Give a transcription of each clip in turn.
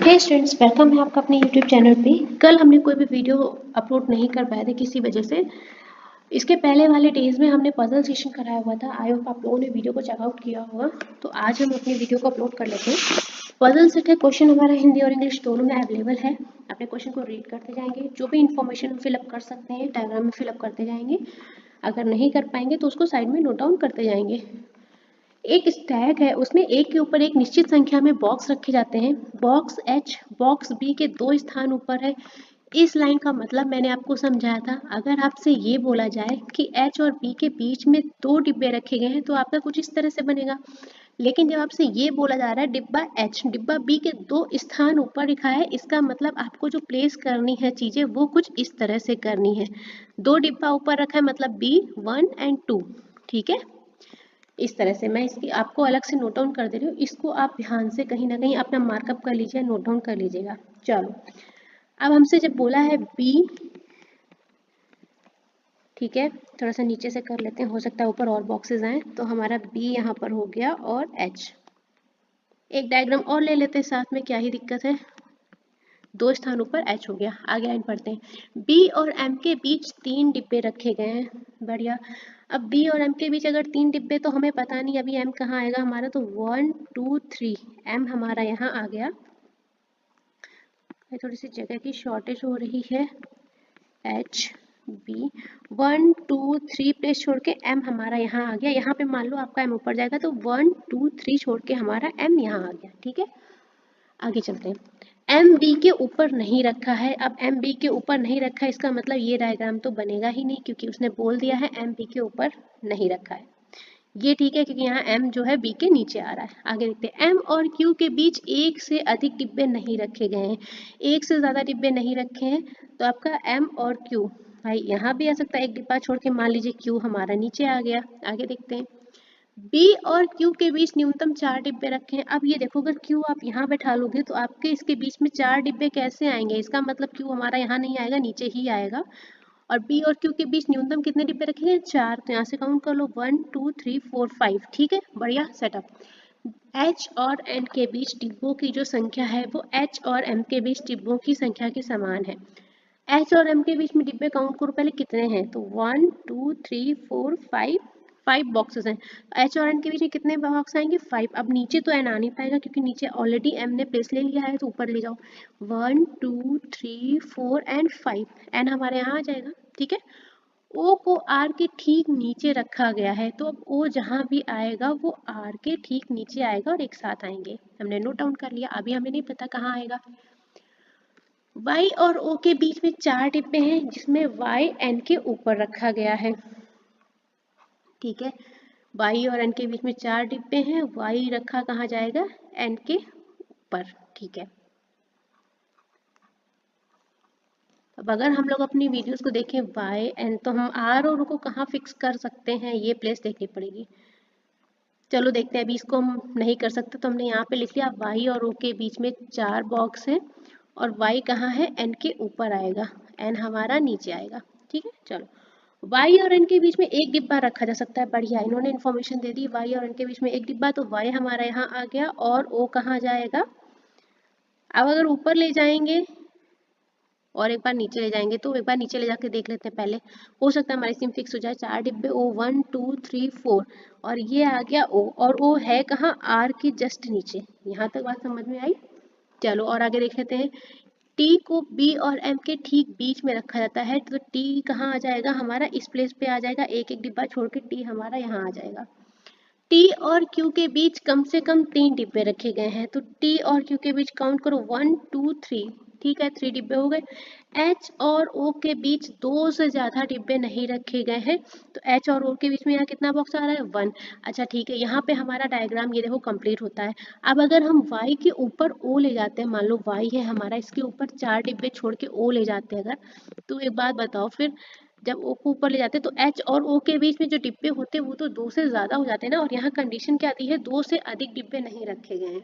हे students, welcome है आपका अपने यूट्यूब चैनल पे। कल हमने कोई भी वीडियो अपलोड नहीं कर पाए थे किसी वजह से। इसके पहले वाले डेज में हमने पजल सेशन कराया हुआ था। आई होप आप लोगों ने वीडियो को चेकआउट किया होगा। तो आज हम अपनी वीडियो को अपलोड कर लेते हैं। पजल सेट है, क्वेश्चन हमारा हिंदी और इंग्लिश दोनों में अवेलेबल है। अपने क्वेश्चन को रीड करते जाएंगे, जो भी इन्फॉर्मेशन हम फिलअप कर सकते हैं डायग्राम में फिलअप करते जाएंगे। अगर नहीं कर पाएंगे तो उसको साइड में नोट डाउन करते जाएंगे। एक स्टैक है, उसमें एक के ऊपर एक निश्चित संख्या में बॉक्स रखे जाते हैं। बॉक्स एच बॉक्स बी के 2 स्थान ऊपर है। इस लाइन का मतलब मैंने आपको समझाया था। अगर आपसे ये बोला जाए कि एच और बी के बीच में 2 डिब्बे रखे गए हैं तो आपका कुछ इस तरह से बनेगा। लेकिन जब आपसे ये बोला जा रहा है डिब्बा एच डिब्बा बी के 2 स्थान ऊपर लिखा है, इसका मतलब आपको जो प्लेस करनी है चीजें वो कुछ इस तरह से करनी है। 2 डिब्बा ऊपर रखा है मतलब बी 1 एंड 2। ठीक है, इस तरह से मैं इसकी आपको अलग से नोट डाउन कर दे रही हूँ। इसको आप ध्यान से कहीं ना कहीं अपना मार्कअप कर लीजिए, नोट डाउन कर लीजिएगा। चलो, अब हमसे जब बोला है बी, ठीक है, थोड़ा सा नीचे से कर लेते हैं, हो सकता है ऊपर और बॉक्सेस आए। तो हमारा बी यहाँ पर हो गया और एच। एक डायग्राम और ले लेते हैं साथ में, क्या ही दिक्कत है। 2 स्थानों पर एच हो गया। आगे लाइन पढ़ते हैं। बी और एम के बीच 3 डिब्बे रखे गए हैं। बढ़िया। अब बी और एम के बीच अगर 3 डिब्बे, तो हमें पता नहीं अभी एम कहाँ आएगा हमारा। तो 1 2 3 एम हमारा यहाँ आ गया। थोड़ी सी जगह की शॉर्टेज हो रही है। एच बी 1 2 3 प्लेस छोड़ के एम हमारा यहाँ आ गया। यहाँ पे मान लो आपका एम ऊपर जाएगा तो 1 2 3 छोड़ के हमारा एम यहाँ आ गया। ठीक है, आगे चलते हैं। एम बी के ऊपर नहीं रखा है। अब एम बी के ऊपर नहीं रखा है, इसका मतलब ये डायग्राम तो बनेगा ही नहीं, क्योंकि उसने बोल दिया है एम बी के ऊपर नहीं रखा है। ये ठीक है, क्योंकि यहाँ एम जो है बी के नीचे आ रहा है। आगे देखते हैं। एम और क्यू के बीच 1 से अधिक डिब्बे नहीं रखे गए हैं। 1 से ज्यादा डिब्बे नहीं रखे हैं, तो आपका एम और क्यू, भाई यहाँ भी आ सकता है एक डिब्बा छोड़ के, मान लीजिए क्यू हमारा नीचे आ गया। आगे देखते हैं। बी और क्यू के बीच न्यूनतम 4 डिब्बे रखे हैं। अब ये देखो, अगर क्यू आप यहाँ बैठा लोगे तो आपके इसके बीच में 4 डिब्बे कैसे आएंगे। इसका मतलब क्यू हमारा यहाँ नहीं आएगा, नीचे ही आएगा। और बी और क्यू के बीच न्यूनतम कितने डिब्बे रखे हैं? 4। तो यहाँ से काउंट कर लो, 1 2 3 4 5। ठीक है, बढ़िया सेटअप। एच और एन के बीच डिब्बों की जो संख्या है वो एच और एम के बीच डिब्बों की संख्या के समान है। एच और एम के बीच में डिब्बे काउंट करो पहले कितने हैं। तो 1 2 3 4 5, 5 बॉक्सेस हैं। एच और एन के बीच में कितने बॉक्स आएंगे? 5। अब नीचे तो एन आ नहीं पाएगा, क्योंकि नीचे ऑलरेडी एम ने प्लेस ले लिया है, तो ऊपर ले जाओ। 1 2 3 4 एंड 5, एन हमारे यहाँ आ जाएगा। ठीक है, ओ को आर के ठीक नीचे रखा गया है, तो अब ओ जहां भी आएगा वो आर के ठीक नीचे आएगा और एक साथ आएंगे। हमने नोट डाउन कर लिया। अभी हमें नहीं पता कहाँ आएगा। y और o के बीच में 4 डिब्बे हैं, जिसमें y n के ऊपर रखा गया है। ठीक है, y और n के बीच में 4 डिब्बे हैं, y रखा कहाँ जाएगा? n के ऊपर। ठीक है, अब अगर हम लोग अपनी वीडियोस को देखें y n, तो हम r और o को कहाँ फिक्स कर सकते हैं, ये प्लेस देखनी पड़ेगी। चलो देखते हैं। अभी इसको हम नहीं कर सकते, तो हमने यहाँ पे लिख लिया y और o के बीच में 4 बॉक्स है, और y कहाँ है? n के ऊपर आएगा, n हमारा नीचे आएगा। ठीक है, चलो y और n के बीच में एक डिब्बा रखा जा सकता है। बढ़िया, इन्होंने इन्फॉर्मेशन दे दी। y और n के बीच में एक डिब्बा, तो y हमारा यहाँ आ गया और o कहाँ जाएगा? अब अगर ऊपर ले जाएंगे और एक बार नीचे ले जाएंगे, तो एक बार नीचे ले जाके देख लेते हैं पहले। हो सकता है हमारे सिम फिक्स हो जाए। 4 डिब्बे ओ 1 2 3 4, और ये आ गया ओ, और ओ है कहाँ? आर के जस्ट नीचे। यहाँ तक बात समझ में आई? चलो और आगे देख लेते हैं। टी को बी और एम के ठीक बीच में रखा जाता है, तो टी कहाँ आ जाएगा हमारा? इस प्लेस पे आ जाएगा। एक एक डिब्बा छोड़ के टी हमारा यहाँ आ जाएगा। टी और क्यू के बीच कम से कम 3 डिब्बे रखे गए हैं, तो टी और क्यू के बीच काउंट करो 1 2 3। ठीक है, 3 डिब्बे हो गए। एच और ओ के बीच 2 से ज्यादा डिब्बे नहीं रखे गए हैं, तो एच और ओ के बीच में यहाँ कितना बॉक्स आ रहा है? 1। अच्छा ठीक है, यहाँ पे हमारा डायग्राम ये देखो कंप्लीट होता है। अब अगर हम y के ऊपर o ले जाते हैं, मान लो y है हमारा, इसके ऊपर 4 डिब्बे छोड़ के o ले जाते हैं अगर, तो एक बात बताओ, फिर जब ओ को ऊपर ले जाते हैं तो एच और ओ के बीच में जो डिब्बे होते हैं वो तो 2 से ज्यादा हो जाते हैं ना। और यहाँ कंडीशन क्या दी है? 2 से अधिक डिब्बे नहीं रखे गए हैं।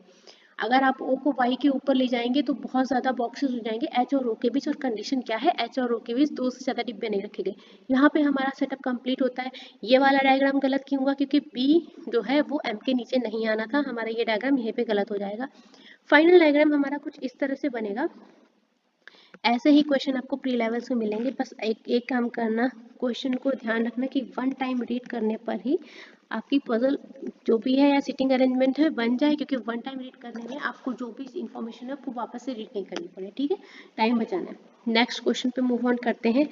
अगर आप ओ को वाई के ऊपर ले जाएंगे तो बहुत ज्यादा बॉक्सेस हो जाएंगे एच और ओ के बीच, और कंडीशन क्या है? एच और ओ के बीच 2 से ज्यादा डिब्बे नहीं रखे गए। यहाँ पे हमारा सेटअप कंप्लीट होता है। ये वाला डायग्राम गलत क्यों हुआ? क्योंकि बी जो है वो एम के नीचे नहीं आना था, हमारा ये डायग्राम यहीं पे गलत हो जाएगा। फाइनल डायग्राम हमारा कुछ इस तरह से बनेगा। ऐसे ही क्वेश्चन आपको प्री लेवल्स में मिलेंगे, बस एक काम करना, क्वेश्चन को ध्यान रखना कि वन टाइम रीड करने पर ही आपकी पजल जो भी है या सिटिंग अरेंजमेंट है बन जाए, क्योंकि वन टाइम रीड करने में आपको जो भी इंफॉर्मेशन है वो वापस से रीड नहीं करनी पड़े, ठीक है, टाइम बचाना है। नेक्स्ट क्वेश्चन पे मूव ऑन करते हैं।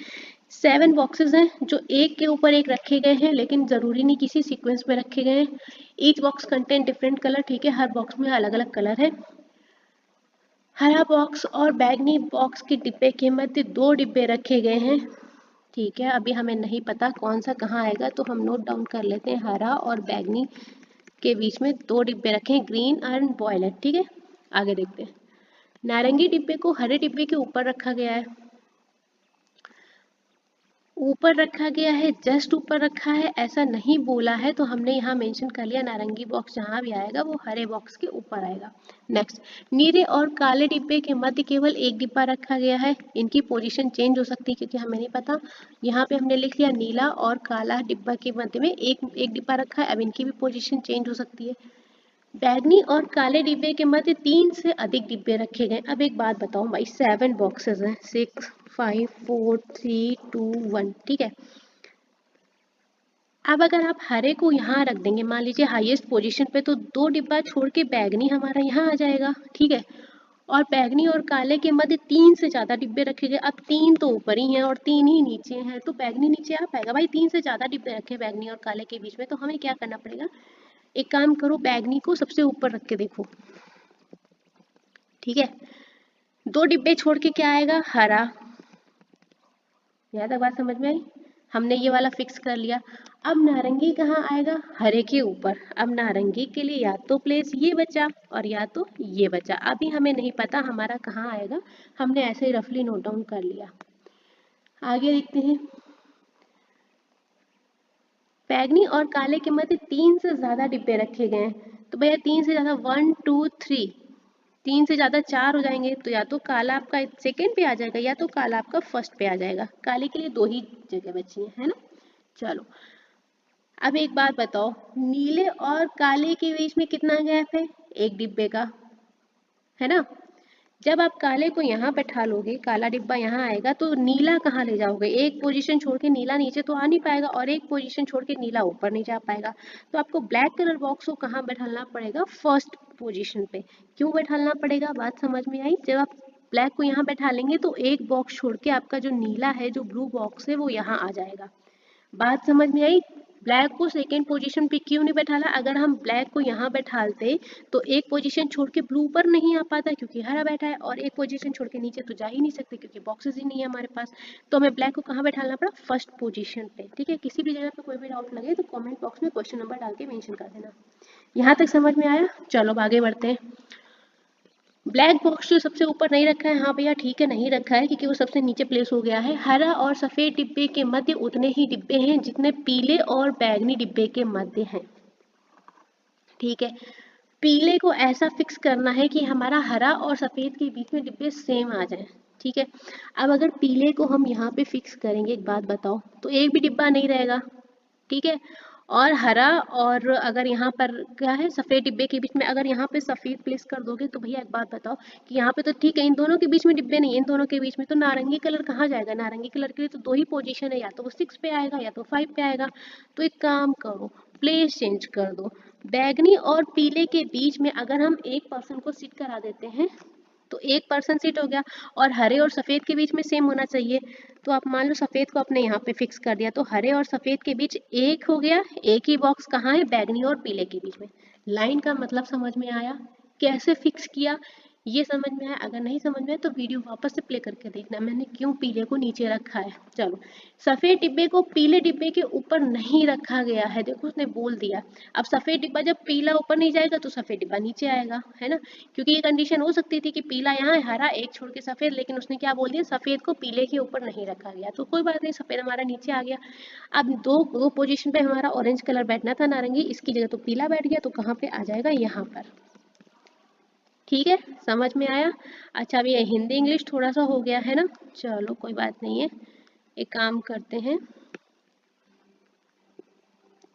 7 बॉक्सेस हैं जो एक के ऊपर एक रखे गए हैं, लेकिन जरूरी नहीं किसी सीक्वेंस में रखे गए हैं। Each box content different colour, ठीक है, हर बॉक्स में अलग अलग कलर है। हरा बॉक्स और बैगनी बॉक्स के डिब्बे के मध्य 2 डिब्बे रखे गए हैं, ठीक है। अभी हमें नहीं पता कौन सा कहाँ आएगा, तो हम नोट डाउन कर लेते हैं, हरा और बैगनी के बीच में 2 डिब्बे रखे हैं, ग्रीन एंड वॉयलेट, ठीक है। आगे देखते हैं। नारंगी डिब्बे को हरे डिब्बे के ऊपर रखा गया है, ऊपर रखा गया है, जस्ट ऊपर रखा है ऐसा नहीं बोला है, तो हमने यहाँ मेंशन कर लिया नारंगी बॉक्स जहाँ भी आएगा वो हरे बॉक्स के ऊपर आएगा। नेक्स्ट, नीले और काले डिब्बे के मध्य केवल एक डिब्बा रखा गया है, इनकी पोजीशन चेंज हो सकती है क्योंकि हमें नहीं पता। यहाँ पे हमने लिख लिया नीला और काला डिब्बा के मध्य में एक डिब्बा रखा है, अब इनकी भी पोजीशन चेंज हो सकती है। बैगनी और काले डिब्बे के मध्य 3 से अधिक डिब्बे रखे गए। अब एक बात बताओ भाई, 7 बॉक्सेस हैं, 6 5 4 3 2 1, ठीक है। अब अगर आप हरे को यहाँ रख देंगे, मान लीजिए हाईएस्ट पोजीशन पे, तो 2 डिब्बा छोड़ के बैगनी हमारा यहाँ आ जाएगा, ठीक है। और बैगनी और काले के मध्य 3 से ज्यादा डिब्बे रखे गए, अब 3 तो ऊपर ही हैं और 3 ही नीचे हैं, तो बैगनी नीचे आ पाएगा भाई। 3 से ज्यादा डिब्बे रखे बैगनी और काले के बीच में, तो हमें क्या करना पड़ेगा, एक काम करो, बैगनी को सबसे ऊपर रख के देखो, ठीक है। 2 डिब्बे छोड़ के क्या आएगा, हरा। यहाँ तक बात समझ में आई, हमने ये वाला फिक्स कर लिया। अब नारंगी कहाँ आएगा, हरे के ऊपर। अब नारंगी के लिए या तो प्लेस ये बचा और या तो ये बचा, अभी हमें नहीं पता हमारा कहाँ आएगा, हमने ऐसे ही रफली नोट डाउन कर लिया। आगे देखते हैं। बैगनी और काले के मध्य 3 से ज्यादा डिब्बे रखे गए हैं, तो भैया 3 से ज्यादा 1 2 3, 3 से ज्यादा 4 हो जाएंगे, तो या तो काला आपका सेकेंड पे आ जाएगा या तो काला आपका फर्स्ट पे आ जाएगा। काले के लिए 2 ही जगह बची है ना। चलो, अब एक बात बताओ, नीले और काले के बीच में कितना गैप है, एक डिब्बे का, है ना। जब आप काले को यहाँ बैठा लोगे, काला डिब्बा यहाँ आएगा, तो नीला कहाँ ले जाओगे, एक पोजीशन छोड़ के नीला नीचे तो आ नहीं पाएगा और एक पोजीशन छोड़ के नीला ऊपर नहीं जा पाएगा, तो आपको ब्लैक कलर बॉक्स को कहाँ बैठाना पड़ेगा, फर्स्ट पोजीशन पे। क्यों बैठाना पड़ेगा, बात समझ में आई। जब आप ब्लैक को यहाँ बैठा लेंगे तो एक बॉक्स छोड़ के आपका जो नीला है, जो ब्लू बॉक्स है, वो यहाँ आ जाएगा। बात समझ में आई। ब्लैक को सेकेंड पोजीशन पे क्यों नहीं बैठाला, अगर हम ब्लैक को यहाँ बैठालते तो एक पोजीशन छोड़ के ब्लू ऊपर नहीं आ पाता क्योंकि हरा बैठा है, और एक पोजीशन छोड़ के नीचे तो जा ही नहीं सकते क्योंकि बॉक्सेस ही नहीं है हमारे पास, तो हमें ब्लैक को कहाँ बैठाना पड़ा, फर्स्ट पोजीशन पे, ठीक है। किसी भी जगह पे कोई भी डाउट लगे तो कमेंट बॉक्स में क्वेश्चन नंबर डाल के मेंशन कर देना। यहाँ तक समझ में आया, चलो अब आगे बढ़ते हैं। ब्लैक बॉक्स जो सबसे ऊपर नहीं रखा है, हाँ भैया ठीक है, नहीं रखा है क्योंकि वो सबसे नीचे प्लेस हो गया है। हरा और सफेद डिब्बे के मध्य उतने ही डिब्बे हैं जितने पीले और बैगनी डिब्बे के मध्य हैं, ठीक है। पीले को ऐसा फिक्स करना है कि हमारा हरा और सफेद के बीच में डिब्बे सेम आ जाए, ठीक है। अब अगर पीले को हम यहाँ पे फिक्स करेंगे, एक बात बताओ, तो एक भी डिब्बा नहीं रहेगा, ठीक है। और हरा और अगर यहाँ पर क्या है, सफेद डिब्बे के बीच में अगर यहाँ पे सफेद प्लेस कर दोगे, तो भैया एक बात बताओ कि यहाँ पे तो ठीक है, इन दोनों के बीच में डिब्बे नहीं है, इन दोनों के बीच में तो नारंगी कलर कहाँ जाएगा, नारंगी कलर के लिए तो 2 ही पोजीशन है, या तो वो 6 पे आएगा या तो 5 पे आएगा। तो एक काम करो, प्लेस चेंज कर दो। बैगनी और पीले के बीच में अगर हम एक पर्सन को सिट करा देते हैं तो एक पर्सन सीट हो गया, और हरे और सफेद के बीच में सेम होना चाहिए, तो आप मान लो सफेद को अपने यहाँ पे फिक्स कर दिया, तो हरे और सफेद के बीच एक हो गया, एक ही बॉक्स कहाँ है, बैगनी और पीले के बीच में। लाइन का मतलब समझ में आया, कैसे फिक्स किया ये समझ में आया। अगर नहीं समझ में आया तो वीडियो वापस से प्ले करके देखना मैंने क्यों पीले को नीचे रखा है। चलो, सफेद डिब्बे को पीले डिब्बे के ऊपर नहीं रखा गया है, देखो उसने बोल दिया। अब सफेद डिब्बा जब पीला ऊपर नहीं जाएगा तो सफेद डिब्बा नीचे आएगा, है ना। क्योंकि ये कंडीशन हो सकती थी कि पीला यहाँ है, हरा एक छोड़ के सफेद, लेकिन उसने क्या बोल दिया, सफेद को पीले के ऊपर नहीं रखा गया, तो कोई बात नहीं, सफेद हमारा नीचे आ गया। अब दो पोजीशन पे हमारा ऑरेंज कलर बैठना था, नारंगी, इसकी जगह तो पीला बैठ गया, तो कहाँ पे आ जाएगा, यहाँ पर, ठीक है। समझ में आया। अच्छा, अब ये हिंदी इंग्लिश थोड़ा सा हो गया है ना, चलो कोई बात नहीं है। एक काम करते हैं,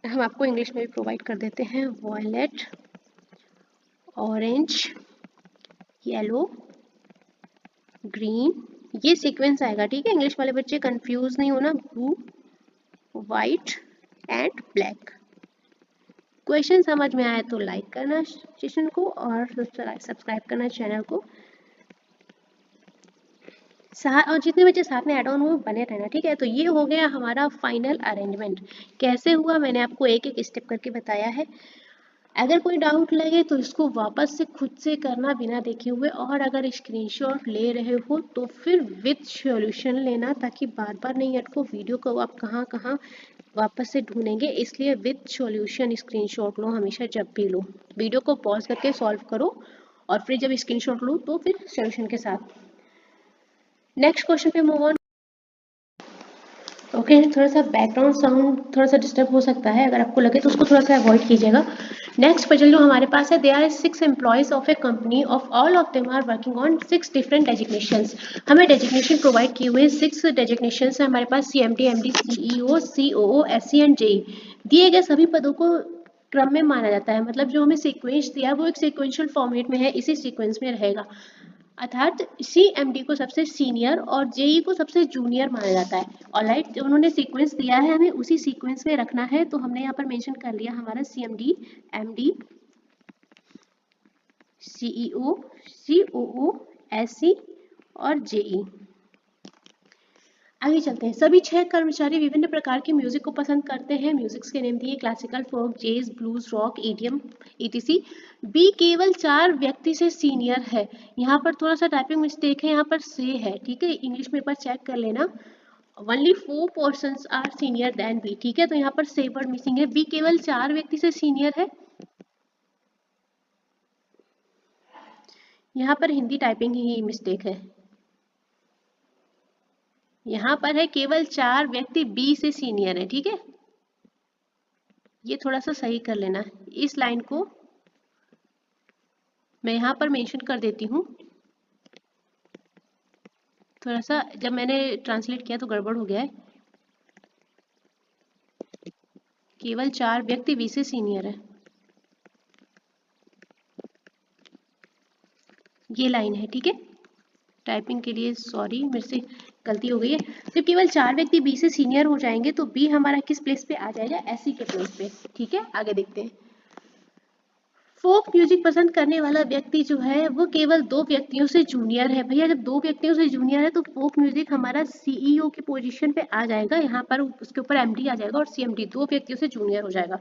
हम आपको इंग्लिश में भी प्रोवाइड कर देते हैं, वॉयलेट, ऑरेंज, येलो, ग्रीन, ये सीक्वेंस आएगा, ठीक है। इंग्लिश वाले बच्चे कंफ्यूज नहीं होना, blue, white and black. Question समझ में आया तो लाइक करना सेशन को और सब्सक्राइब करना चैनल को, और जितने बच्चे साथ में ऐड ऑन हो बने रहना, ठीक है। तो ये हो गया हमारा फाइनल अरेंजमेंट। कैसे हुआ मैंने आपको एक एक स्टेप करके बताया है। अगर कोई डाउट लगे तो इसको वापस से खुद से करना बिना देखे हुए, और अगर स्क्रीनशॉट ले रहे हो तो फिर विद सॉल्यूशन लेना, ताकि बार बार नहीं अटको। वीडियो को आप कहाँ कहाँ वापस से ढूंढेंगे, इसलिए विद सॉल्यूशन स्क्रीनशॉट लो हमेशा। जब भी लो वीडियो को पॉज करके सॉल्व करो, और फिर जब स्क्रीनशॉट लो तो फिर सॉल्यूशन के साथ। नेक्स्ट क्वेश्चन पे मूव ऑन। ओके, थोड़ा सा बैकग्राउंड साउंड थोड़ा सा डिस्टर्ब हो सकता है, अगर आपको लगे तो उसको थोड़ा सा अवॉइड कीजिएगा। नेक्स्ट पजल जो हमारे पास है, they are 6 employees of a company, of all of them are working on 6 different designations. हमें डेजिग्नेशन प्रोवाइड किए हुए 6 डेजिग्नेशंस है हमारे पास, CMD, MD, CEO, COO, SE and JE। दिए गए सभी पदों को क्रम में माना जाता है, मतलब जो हमें सीक्वेंस दिया है वो एक सीक्वेंशियल फॉर्मेट में है, इसी सीक्वेंस में रहेगा। अर्थात CMD को सबसे सीनियर और JE को सबसे जूनियर माना जाता है। ऑलराइट, जो उन्होंने सीक्वेंस दिया है हमें उसी सीक्वेंस में रखना है, तो हमने यहाँ पर मेंशन कर लिया हमारा CMD, MD, CEO, COO, SE और JE। आगे चलते हैं। सभी 6 कर्मचारी विभिन्न प्रकार के म्यूजिक को पसंद करते हैं। म्यूजिक्स के नेम दिए, classical, folk, jazz, blues, rock, EDM, ETC। बी केवल 4 व्यक्ति से सीनियर है। यहाँ पर थोड़ा सा टाइपिंग मिस्टेक है, यहाँ पर से है, ठीक है। इंग्लिश में एक बार चेक कर लेना। Only 4 persons are senior than B, ठीक है। तो यहाँ पर से वर्ड मिसिंग है। बी केवल 4 व्यक्ति से सीनियर है, यहाँ पर हिंदी टाइपिंग ही मिस्टेक है। यहाँ पर है केवल 4 व्यक्ति बी से सीनियर है, ठीक है। ये थोड़ा सा सही कर लेना, इस लाइन को मैं यहाँ पर मेंशन कर देती हूँ। थोड़ा सा जब मैंने ट्रांसलेट किया तो गड़बड़ हो गया है। केवल 4 व्यक्ति बी से सीनियर है, ये लाइन है, ठीक है। टाइपिंग के लिए सॉरी, मेरे से गलती हो गई है। जब केवल 4 व्यक्ति बी से सीनियर हो जाएंगे तो बी हमारा किस प्लेस पे आ जाएगा, एससी के प्लेस पे, ठीक है। आगे देखते हैं। फोक म्यूजिक पसंद करने वाला व्यक्ति जो है वो केवल 2 व्यक्तियों से जूनियर है। भैया जब 2 व्यक्तियों से जूनियर है तो फोक म्यूजिक हमारा CEO की पोजीशन पे आ जाएगा, यहाँ पर उसके ऊपर MD आ जाएगा और CMD 2 व्यक्तियों से जूनियर हो जाएगा।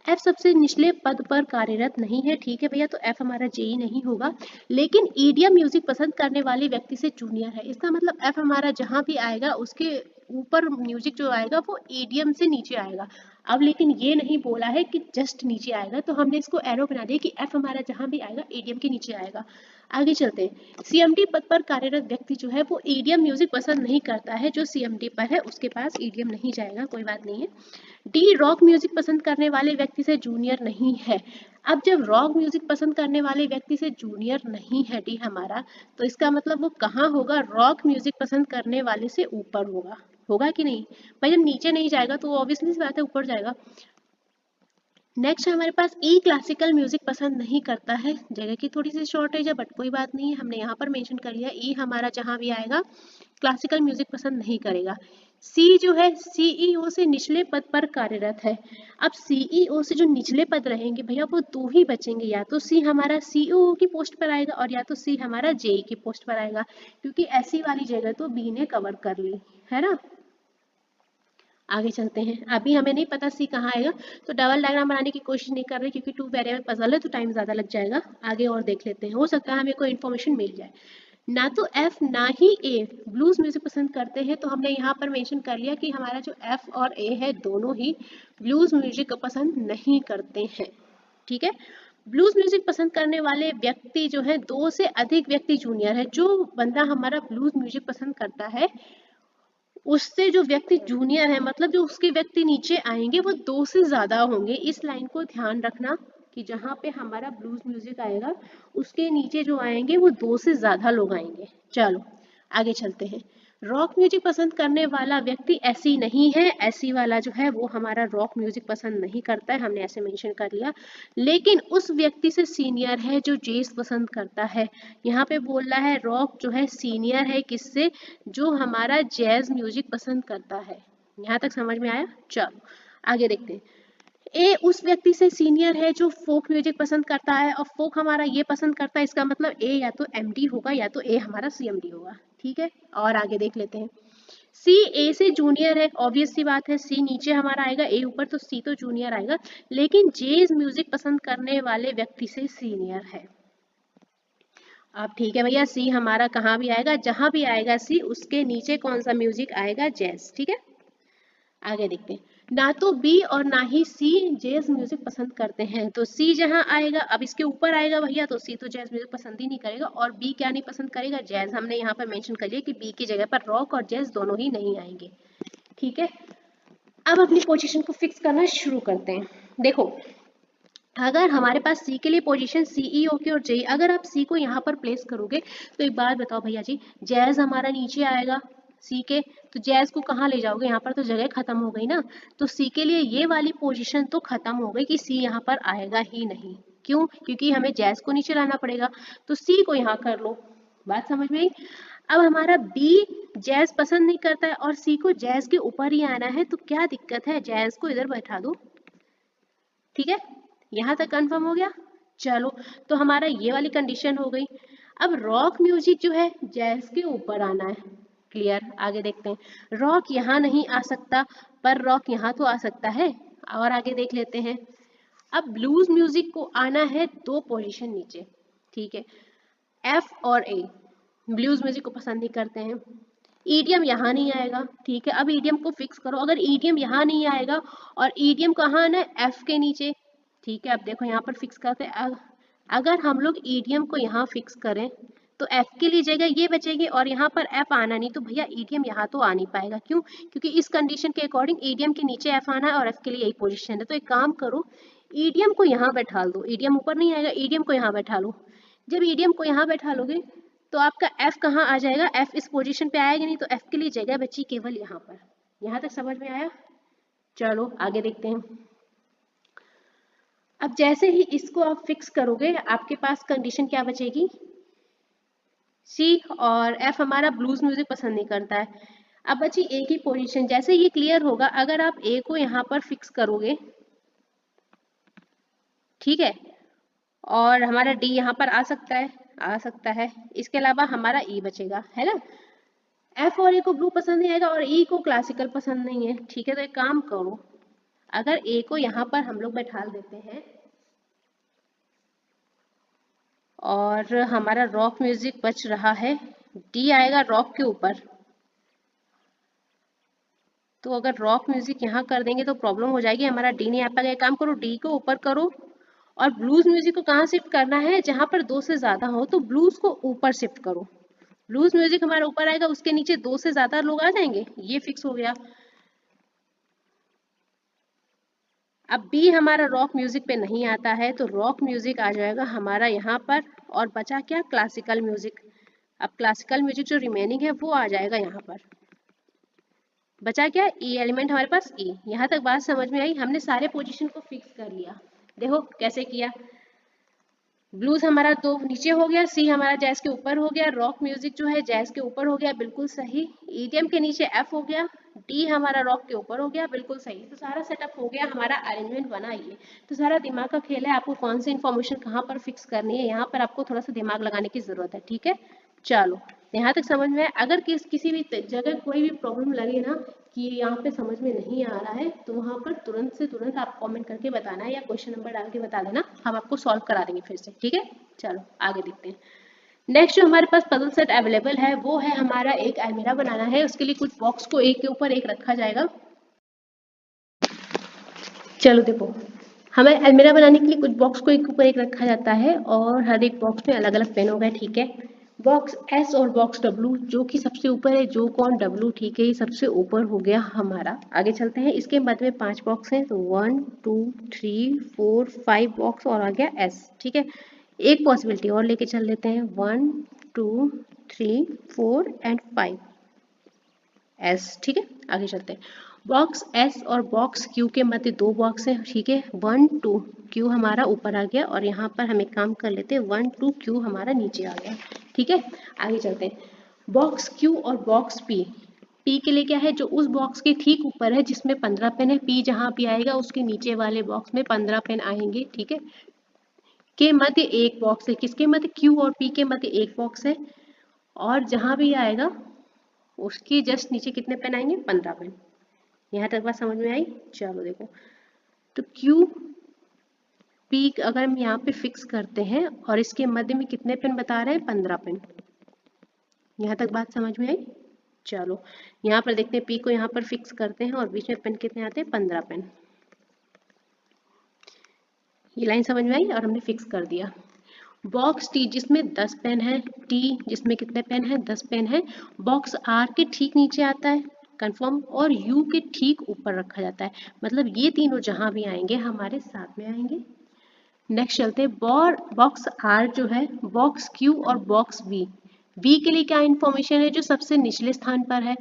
F सबसे निचले पद पर कार्यरत नहीं है, ठीक है भैया। तो F हमारा JE नहीं होगा, लेकिन EDM म्यूजिक पसंद करने वाले व्यक्ति से जूनियर है। इसका मतलब F हमारा जहाँ भी आएगा उसके ऊपर म्यूजिक जो आएगा वो EDM से नीचे आएगा। अब लेकिन ये नहीं बोला है कि जस्ट नीचे आएगा, तो हमने इसको एरो बना दिया कि F हमारा जहां भी आएगा EDM के नीचे आएगा। आगे चलते हैं। CMD पद पर कार्यरत व्यक्ति जो है वो EDM म्यूजिक पसंद नहीं करता है, जो CMD पर है उसके पास EDM नहीं जाएगा, कोई बात नहीं है। डी रॉक म्यूजिक पसंद करने वाले व्यक्ति से जूनियर नहीं है। अब जब रॉक म्यूजिक पसंद करने वाले व्यक्ति से जूनियर नहीं है डी हमारा, तो इसका मतलब वो कहाँ होगा, रॉक म्यूजिक पसंद करने वाले से ऊपर होगा। होगा कि नहीं भाई, जब नीचे नहीं जाएगा तो ऑब्वियसली सी बात है ऊपर जाएगा। नेक्स्ट हमारे पास ई क्लासिकल म्यूजिक पसंद नहीं करता है। जगह की थोड़ी सी शॉर्टेज है बट कोई बात नहीं है, हमने यहाँ पर मेंशन कर लिया। ई हमारा जहां भी आएगा क्लासिकल म्यूजिक पसंद नहीं करेगा। सी जो है CEO से निचले पद पर कार्यरत है। अब CEO से जो निचले पद रहेंगे भैया वो 2 ही बचेंगे, या तो सी हमारा COO की पोस्ट पर आएगा और या तो सी हमारा JE की पोस्ट पर आएगा, क्योंकि ऐसी वाली जगह तो बी ने कवर कर ली है ना। आगे चलते हैं। अभी हमें नहीं पता सी कहाँ आएगा, तो डबल डायग्राम बनाने की कोशिश नहीं कर रहे, क्योंकि 2 वेरिएबल पजल है तो टाइम ज़्यादा लग जाएगा। आगे और देख लेते हैं, हो सकता है हमें कोई इन्फॉर्मेशन मिल जाए। ना तो F ना ही A ब्लूज म्यूजिक पसंद करते हैं, तो हमने यहाँ पर मेंशन कर लिया कि हमारा जो F और A है दोनों ही ब्लूज म्यूजिक पसंद नहीं करते हैं, ठीक है। ब्लूज म्यूजिक पसंद करने वाले व्यक्ति जो है 2 से अधिक व्यक्ति जूनियर है। जो बंदा हमारा ब्लूज म्यूजिक पसंद करता है उससे जो व्यक्ति जूनियर है, मतलब जो उसके व्यक्ति नीचे आएंगे वो 2 से ज्यादा होंगे। इस लाइन को ध्यान रखना कि जहाँ पे हमारा ब्लूज म्यूजिक आएगा उसके नीचे जो आएंगे वो 2 से ज्यादा लोग आएंगे। चलो आगे चलते हैं। रॉक म्यूजिक पसंद करने वाला व्यक्ति ऐसी नहीं है, ऐसी वाला जो है वो हमारा रॉक म्यूजिक पसंद नहीं करता है, हमने ऐसे मेंशन कर लिया। लेकिन उस व्यक्ति से सीनियर है जो जैज पसंद करता है। यहाँ पे बोल रहा है रॉक जो है सीनियर है किससे, जो हमारा जैज म्यूजिक पसंद करता है। यहाँ तक समझ में आया? चलो आगे देखते हैं। ए उस व्यक्ति से सीनियर है जो फोक म्यूजिक पसंद करता है, और फोक हमारा ये पसंद करता है, इसका मतलब ए या तो एमडी होगा या तो ए हमारा सीएमडी होगा। ठीक है, और आगे देख लेते हैं। सी ए से जूनियर है, ऑब्वियस सी बात है, सी नीचे हमारा आएगा, ए ऊपर, तो सी तो जूनियर आएगा, लेकिन जेज म्यूजिक पसंद करने वाले व्यक्ति से सीनियर है। अब ठीक है भैया, सी हमारा कहाँ भी आएगा, जहां भी आएगा सी उसके नीचे कौन सा म्यूजिक आएगा, जैज। ठीक है, आगे देखते हैं। ना तो बी और ना ही सी जैज म्यूजिक पसंद करते हैं, तो सी जहां आएगा, अब इसके ऊपर आएगा भैया, तो सी तो जैज म्यूजिक पसंद ही नहीं करेगा, और बी क्या नहीं पसंद करेगा, जैज। हमने यहाँ पर मेंशन कर लिया कि बी की जगह पर रॉक और जैज दोनों ही नहीं आएंगे। ठीक है, अब अपनी पोजीशन को फिक्स करना शुरू करते हैं। देखो, अगर हमारे पास सी के लिए पोजीशन सीई ओके और जे, अगर आप सी को यहाँ पर प्लेस करोगे तो एक बात बताओ भैया जी, जैज हमारा नीचे आएगा सी के, तो जैज को कहाँ ले जाओगे, यहाँ पर तो जगह खत्म हो गई ना, तो सी के लिए ये वाली पोजीशन तो खत्म हो गई कि सी यहाँ पर आएगा ही नहीं। क्यों? क्योंकि हमें जैज को नीचे लाना पड़ेगा, तो सी को यहाँ कर लो। बात समझ में आई? अब हमारा बी जैज पसंद नहीं करता है और सी को जैज के ऊपर ही आना है, तो क्या दिक्कत है, जैज को इधर बैठा दो। ठीक है, यहाँ तक कंफर्म हो गया? चलो, तो हमारा ये वाली कंडीशन हो गई। अब रॉक म्यूजिक जो है जैज के ऊपर आना है। क्लियर? आगे देखते हैं। रॉक यहाँ नहीं आ सकता, पर रॉक यहाँ तो आ सकता है, और आगे देख लेते हैं। अब ब्लूज म्यूजिक को आना है 2 पोजीशन नीचे। ठीक है, एफ और ए ब्लूज म्यूजिक को पसंद नहीं करते हैं। ईडीएम यहाँ नहीं आएगा। ठीक है, अब ईडीएम को फिक्स करो, अगर ईडीएम यहाँ नहीं आएगा और ईडीएम कहाँ आना है, एफ के नीचे। ठीक है, अब देखो यहाँ पर फिक्स करते हैं। अगर हम लोग ईडीएम को यहाँ फिक्स करें तो एफ के लिए जगह ये बचेगी, और यहाँ पर एफ आना नहीं, तो भैया ईडीएम यहाँ तो आ नहीं पाएगा। क्यों? क्योंकि इस कंडीशन के अकॉर्डिंग ईडीएम के नीचे एफ आना है और एफ के लिए यही पोजीशन है। तो एक काम करो, ईडीएम को यहाँ बैठा दो, ईडीएम ऊपर नहीं आएगा, ईडीएम को यहाँ बैठा लो। जब ईडीएम को यहाँ बैठा लोगे तो आपका एफ कहाँ आ जाएगा, एफ इस पोजीशन पे आएगा नहीं, तो एफ के लिए जगह बची केवल यहाँ पर। यहाँ तक समझ में आया? चलो आगे देखते हैं। अब जैसे ही इसको आप फिक्स करोगे, आपके पास कंडीशन क्या बचेगी, सी और एफ हमारा ब्लूज म्यूजिक पसंद नहीं करता है। अब बची ए की पोजीशन। जैसे ये क्लियर होगा, अगर आप ए को यहाँ पर फिक्स करोगे, ठीक है, और हमारा डी यहाँ पर आ सकता है, आ सकता है, इसके अलावा हमारा ई बचेगा, है ना। एफ और ए को ब्लू पसंद नहीं आएगा और ई को क्लासिकल पसंद नहीं है। ठीक है, तो एक काम करो, अगर ए को यहाँ पर हम लोग बैठा देते हैं और हमारा रॉक म्यूजिक बच रहा है, डी आएगा रॉक के ऊपर, तो अगर रॉक म्यूजिक यहाँ कर देंगे तो प्रॉब्लम हो जाएगी, हमारा डी नहीं आ पाएगा। एक काम करो, डी को ऊपर करो, और ब्लूज म्यूजिक को कहाँ शिफ्ट करना है, जहां पर 2 से ज्यादा हो तो ब्लूज को ऊपर शिफ्ट करो। ब्लूज म्यूजिक हमारा ऊपर आएगा, उसके नीचे 2 से ज्यादा लोग आ जाएंगे, ये फिक्स हो गया। अब बी हमारा रॉक म्यूजिक पे नहीं आता है, तो रॉक म्यूजिक आ जाएगा हमारा यहाँ पर, और बचा क्या, क्लासिकल म्यूजिक। अब क्लासिकल म्यूजिक जो रिमेनिंग है वो आ जाएगा यहाँ पर। बचा क्या, ई एलिमेंट हमारे पास ई। यहाँ तक बात समझ में आई? हमने सारे पोजीशन को फिक्स कर लिया। देखो कैसे किया, ब्लूज हमारा 2 नीचे हो गया, सी हमारा जैज के ऊपर हो गया, रॉक म्यूजिक जो है जैज के ऊपर हो गया, बिल्कुल सही। ईडीएम के नीचे एफ हो गया, डी हमारा रॉक के ऊपर हो गया, बिल्कुल सही। तो सारा सेटअप हो गया, हमारा अरेंजमेंट बना। ये तो सारा दिमाग का खेल है, आपको कौन सी इन्फॉर्मेशन कहाँ पर फिक्स करनी है, यहाँ पर आपको थोड़ा सा दिमाग लगाने की जरूरत है। ठीक है, चलो यहाँ तक समझ में। अगर किसी भी जगह कोई भी प्रॉब्लम लगे ना कि यहाँ पे समझ में नहीं आ रहा है, तो वहाँ पर तुरंत से तुरंत आप कमेंट करके बताना है या क्वेश्चन नंबर डाल के बता देना, हम आपको सॉल्व करा देंगे फिर से। ठीक है, चलो आगे देखते हैं। नेक्स्ट जो हमारे पास पजल सेट अवेलेबल है वो है हमारा एक अलमीरा बनाना है। उसके लिए कुछ बॉक्स को एक के ऊपर एक रखा जाएगा। चलो देखो, हमें अलमीरा बनाने के लिए कुछ बॉक्स को एक ऊपर एक रखा जाता है, और हर एक बॉक्स में अलग अलग पेन होगा। ठीक है, बॉक्स एस और बॉक्स डब्ल्यू जो कि सबसे ऊपर है, जो कौन डब्ल्यू, ठीक है, ये सबसे ऊपर हो गया हमारा। आगे चलते हैं, इसके बाद में 5 बॉक्स हैं, तो 1 2 3 4 5 बॉक्स और आ गया एस। ठीक है, एक पॉसिबिलिटी और लेके चल लेते हैं, 1 2 3 4 एंड 5। एस, ठीक है। आगे चलते हैं, बॉक्स एस और बॉक्स क्यू के मध्य 2 बॉक्स है, ठीक है, 1 2 क्यू हमारा ऊपर आ गया और यहाँ पर हम एक काम कर लेते हैं, 1 2 क्यू हमारा नीचे आ गया, ठीक है। आगे चलते हैं, बॉक्स क्यू और बॉक्स पी, पी के लिए क्या है, जो उस बॉक्स के ठीक ऊपर है जिसमें 15 पेन है, पी जहाँ भी आएगा उसके नीचे वाले बॉक्स में 15 पेन आएंगे, ठीक है। के मध्य एक बॉक्स है, किसके मध्य, क्यू और पी के मध्य एक बॉक्स है, और जहां भी आएगा उसके जस्ट नीचे कितने पेन आएंगे, 15 पेन। यहाँ तक बात समझ में आई। चलो देखो, तो क्यू पी अगर हम यहाँ पे फिक्स करते हैं और इसके मध्य में कितने पेन बता रहे हैं, 15 पेन। यहाँ तक बात समझ में आई। चलो यहाँ पर देखते हैं, पी को यहाँ पर फिक्स करते हैं और बीच में पेन कितने आते हैं, 15 पेन। ये लाइन समझ में आई और हमने फिक्स कर दिया। बॉक्स टी जिसमें 10 पेन है, टी जिसमें कितने पेन है, 10 पेन है, बॉक्स आर के ठीक नीचे आता है, कंफर्म, और यू के ठीक ऊपर रखा जाता है, मतलब ये तीनों जहां भी आएंगे हमारे साथ में आएंगे। नेक्स्ट चलते हैं, बॉक्स आर जो है, बॉक्स क्यू और बॉक्स बी, बी के लिए क्या इंफॉर्मेशन है, जो सबसे निचले स्थान पर है।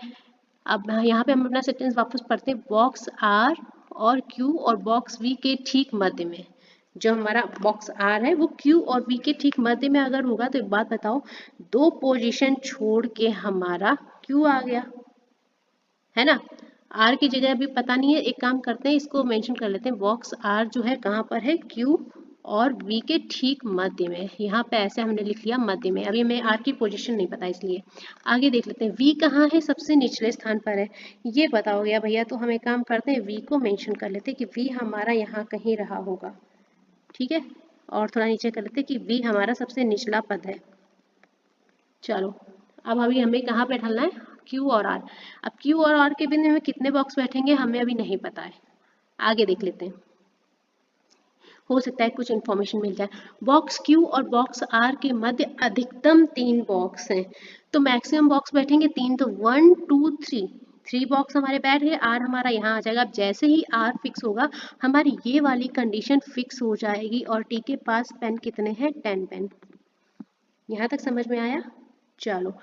अब यहाँ पे हम अपना सेंटेंस वापस पढ़ते हैं, बॉक्स आर और क्यू और बॉक्स बी के ठीक मध्य में, जो हमारा बॉक्स आर है वो क्यू और बी के ठीक मध्य में अगर होगा तो एक बात बताओ, 2 पोजीशन छोड़ के हमारा क्यू आ गया, है ना। आर की जगह अभी पता नहीं है, एक काम करते हैं, इसको मेंशन कर लेते हैं, बॉक्स आर जो है कहाँ पर है, क्यू और बी के ठीक मध्य में। यहाँ पे ऐसे हमने लिख लिया मध्य में, अभी हमें आर की पोजीशन नहीं पता इसलिए। आगे देख लेते हैं, वी कहाँ है, सबसे निचले स्थान पर है, ये पता हो गया भैया, तो हम एक काम करते हैं, वी को मेंशन कर लेते हैं कि वी हमारा यहाँ कहीं रहा होगा, ठीक है। और थोड़ा नीचे कर लेते हैं कि वी हमारा सबसे निचला पद है। चलो अब अभी हमें कहाँ पे ढलना है, क्यू और आर। अब क्यू और आर के बिंदु में कितने बॉक्स बैठेंगे हमें अभी नहीं पता है, आगे देख लेते हैं, हो सकता है कुछ इन्फॉर्मेशन मिल जाए। बॉक्स क्यू और बॉक्स आर के मध्य अधिकतम 3 बॉक्स हैं, तो मैक्सिमम बॉक्स बैठेंगे 3, तो 1 2 3 बॉक्स हमारे बैठ गए, आर हमारा यहाँ आ जाएगा। अब जैसे ही आर फिक्स होगा हमारी ये वाली कंडीशन फिक्स हो जाएगी, और टी के पास पेन कितने हैं, 10 पेन। यहाँ तक समझ में आया। चलो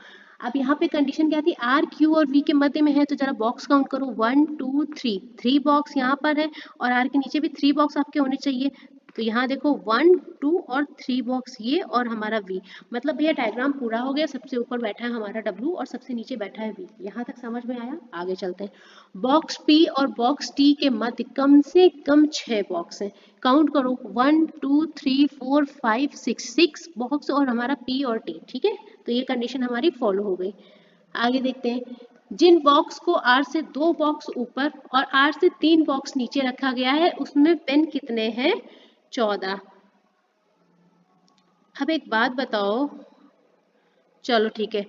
अब यहाँ पे कंडीशन क्या थी, आर क्यू और वी के मध्य में है, तो जरा बॉक्स काउंट करो, 1 2 3 बॉक्स यहाँ पर है, और आर के नीचे भी 3 बॉक्स आपके होने चाहिए। तो यहाँ देखो 1 2 और 3 बॉक्स ये और हमारा वी, मतलब भैया डायग्राम पूरा हो गया, सबसे ऊपर बैठा है हमारा डब्ल्यू और सबसे नीचे बैठा है वी। यहाँ तक समझ में आया। आगे चलते हैं, बॉक्स पी और बॉक्स टी के मध्य कम से कम 6 बॉक्स हैं, काउंट करो 1 2 3 4 5 6 बॉक्स और हमारा पी और टी, ठीक है। तो ये कंडीशन हमारी फॉलो हो गई। आगे देखते हैं, जिन बॉक्स को आर से 2 बॉक्स ऊपर और आर से 3 बॉक्स नीचे रखा गया है उसमें पेन कितने हैं, 14। अब एक बात बताओ, चलो ठीक है,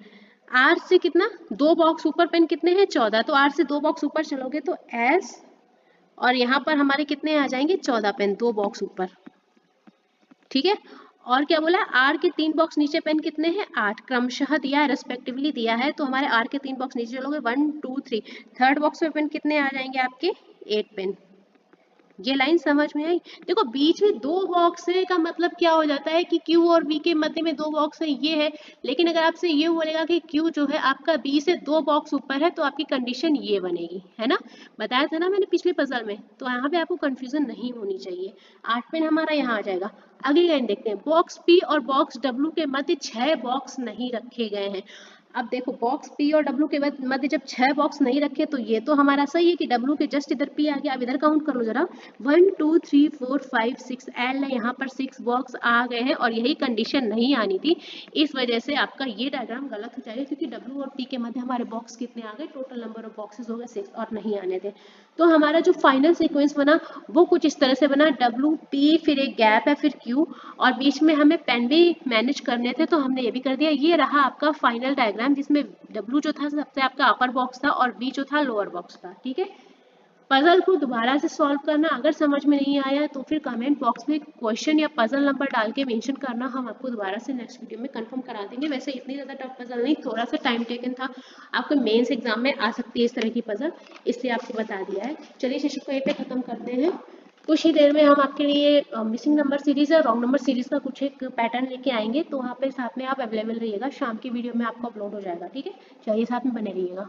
आर से कितना 2 बॉक्स ऊपर पेन कितने हैं, 14, तो आर से 2 बॉक्स ऊपर चलोगे तो एस, और यहाँ पर हमारे कितने आ जाएंगे, 14 पेन 2 बॉक्स ऊपर, ठीक है। और क्या बोला, आर के 3 बॉक्स नीचे पेन कितने हैं, 8 क्रमशः दिया है, रेस्पेक्टिवली दिया है, तो हमारे आर के 3 बॉक्स नीचे चलोगे 1 2 3, थर्ड बॉक्स में पेन कितने आ जाएंगे आपके, 8 पेन। ये लाइन समझ में आई। देखो बीच में 2 बॉक्स है का मतलब क्या हो जाता है कि क्यू और बी के मध्य में 2 बॉक्स है, ये है। लेकिन अगर आपसे ये बोलेगा कि क्यू जो है आपका बी से 2 बॉक्स ऊपर है, तो आपकी कंडीशन ये बनेगी, है ना, बताया था ना मैंने पिछले पजल में, तो यहाँ पे आपको कंफ्यूजन नहीं होनी चाहिए। 8 पेन हमारा यहाँ आ जाएगा। अगली लाइन देखते हैं, बॉक्स पी और बॉक्स डब्ल्यू के मध्य 6 बॉक्स नहीं रखे गए हैं। अब देखो बॉक्स पी और डब्ल्यू के मध्य जब 6 बॉक्स नहीं रखे तो ये तो हमारा सही है कि डब्ल्यू के जस्ट इधर पी आ गया। अब इधर काउंट कर लो जरा, 1 2 3 4 5 6 एल है, यहाँ पर 6 बॉक्स आ गए हैं और यही कंडीशन नहीं आनी थी, इस वजह से आपका ये डायग्राम गलत हो जाएगा, क्योंकि डब्ल्यू और पी के मध्य हमारे बॉक्स कितने आ गए, टोटल नंबर ऑफ बॉक्सेस हो गए 6 और नहीं आने थे। तो हमारा जो फाइनल सीक्वेंस बना वो कुछ इस तरह से बना, डब्ल्यू पी फिर एक गैप है फिर क्यू, और बीच में हमें पेन भी मैनेज करने थे तो हमने ये भी कर दिया। ये रहा आपका फाइनल डायग्राम, जिसमें डब्ल्यू जो था सबसे आपका अपर बॉक्स था और बी जो था लोअर बॉक्स था, ठीक है। पजल को दोबारा से सॉल्व करना, अगर समझ में नहीं आया तो फिर कमेंट बॉक्स में क्वेश्चन या पजल नंबर डाल के मेंशन करना, हम आपको दोबारा से नेक्स्ट वीडियो में कंफर्म करा देंगे। वैसे इतनी ज़्यादा टफ पजल नहीं, थोड़ा सा टाइम टेकन था, आपको मेंस एग्जाम में आ सकती है इस तरह की पजल, इसलिए आपको बता दिया है। चलिए सेशन को यहीं पे खत्म करते हैं। कुछ ही देर में हम आपके लिए मिसिंग नंबर सीरीज या रॉन्ग नंबर सीरीज का कुछ एक पैटर्न लेके आएंगे, तो वहाँ पे साथ में आप अवेलेबल रहिएगा, शाम की वीडियो में आपको अपलोड हो जाएगा, ठीक है। चलिए साथ में बने रहिएगा।